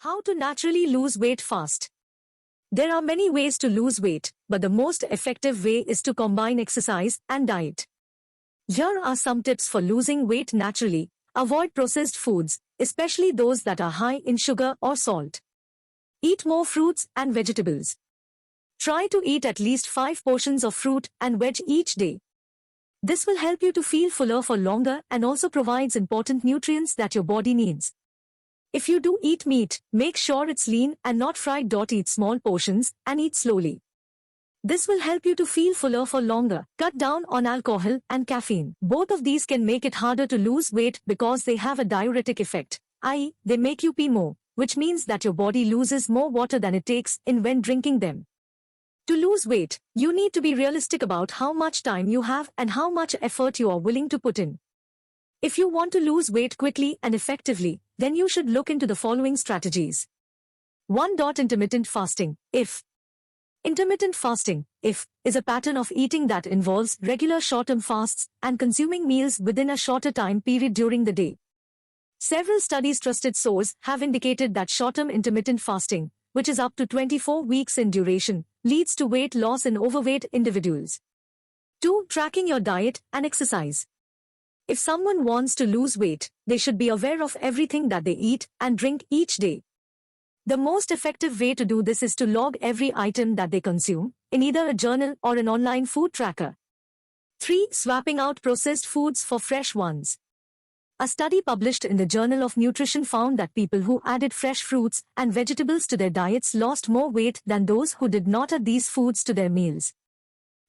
How to naturally lose weight fast. There are many ways to lose weight, but the most effective way is to combine exercise and diet. Here are some tips for losing weight naturally. Avoid processed foods, especially those that are high in sugar or salt. Eat more fruits and vegetables. Try to eat at least 5 portions of fruit and veg each day. This will help you to feel fuller for longer and also provides important nutrients that your body needs. If you do eat meat, make sure it's lean and not fried. Eat small portions and eat slowly. This will help you to feel fuller for longer. Cut down on alcohol and caffeine. Both of these can make it harder to lose weight because they have a diuretic effect, i.e., they make you pee more, which means that your body loses more water than it takes in when drinking them. To lose weight, you need to be realistic about how much time you have and how much effort you are willing to put in. If you want to lose weight quickly and effectively, then you should look into the following strategies. 1. Intermittent fasting. Intermittent fasting, is a pattern of eating that involves regular short-term fasts and consuming meals within a shorter time period during the day. Several studies trusted sources have indicated that short-term intermittent fasting, which is up to 24 weeks in duration, leads to weight loss in overweight individuals. 2. Tracking your diet and exercise. If someone wants to lose weight, they should be aware of everything that they eat and drink each day. The most effective way to do this is to log every item that they consume, in either a journal or an online food tracker. 3. Swapping out processed foods for fresh ones. A study published in the Journal of Nutrition found that people who added fresh fruits and vegetables to their diets lost more weight than those who did not add these foods to their meals.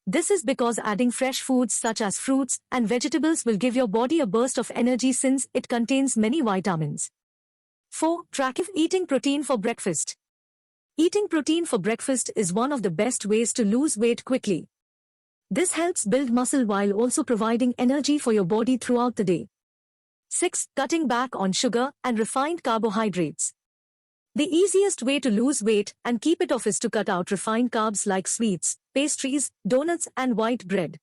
This is because adding fresh foods such as fruits and vegetables will give your body a burst of energy since it contains many vitamins. 4. Eating protein for breakfast. Eating protein for breakfast is one of the best ways to lose weight quickly. This helps build muscle while also providing energy for your body throughout the day. 6. Cutting back on sugar and refined carbohydrates. The easiest way to lose weight and keep it off is to cut out refined carbs like sweets, pastries, donuts and white bread.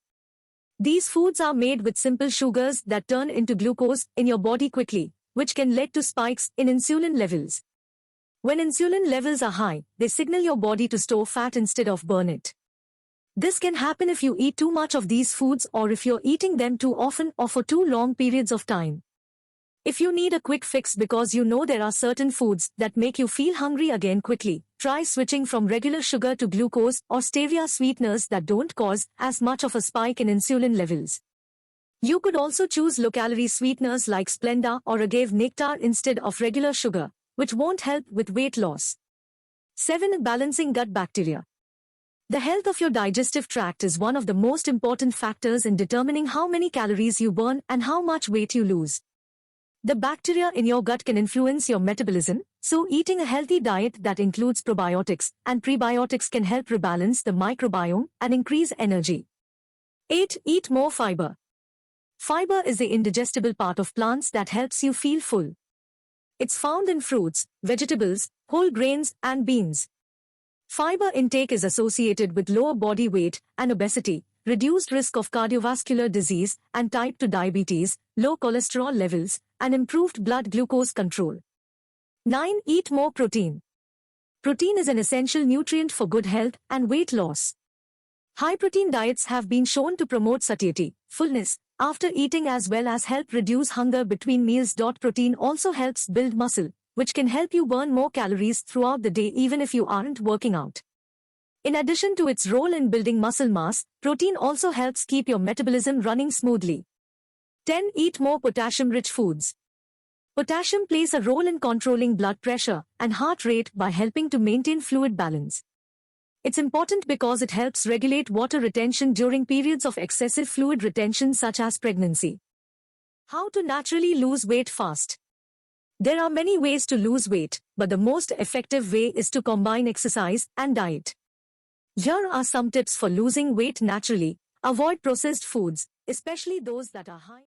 These foods are made with simple sugars that turn into glucose in your body quickly, which can lead to spikes in insulin levels. When insulin levels are high, they signal your body to store fat instead of burn it. This can happen if you eat too much of these foods or if you're eating them too often or for too long periods of time. If you need a quick fix because you know there are certain foods that make you feel hungry again quickly, try switching from regular sugar to glucose or stevia sweeteners that don't cause as much of a spike in insulin levels. You could also choose low-calorie sweeteners like Splenda or agave nectar instead of regular sugar, which won't help with weight loss. 7. Balancing gut bacteria. The health of your digestive tract is one of the most important factors in determining how many calories you burn and how much weight you lose. The bacteria in your gut can influence your metabolism, so eating a healthy diet that includes probiotics and prebiotics can help rebalance the microbiome and increase energy. 8. Eat more fiber. Fiber is the indigestible part of plants that helps you feel full. It's found in fruits, vegetables, whole grains, and beans. Fiber intake is associated with lower body weight and obesity, reduced risk of cardiovascular disease and type 2 diabetes, low cholesterol levels, and improved blood glucose control. 9. Eat more protein. Protein is an essential nutrient for good health and weight loss. High-protein diets have been shown to promote satiety, fullness, after eating as well as help reduce hunger between meals. Protein also helps build muscle, which can help you burn more calories throughout the day even if you aren't working out. In addition to its role in building muscle mass, protein also helps keep your metabolism running smoothly. 10. Eat more potassium-rich foods. Potassium plays a role in controlling blood pressure and heart rate by helping to maintain fluid balance. It's important because it helps regulate water retention during periods of excessive fluid retention such as pregnancy. How to naturally lose weight fast. There are many ways to lose weight, but the most effective way is to combine exercise and diet. Here are some tips for losing weight naturally. Avoid processed foods, especially those that are high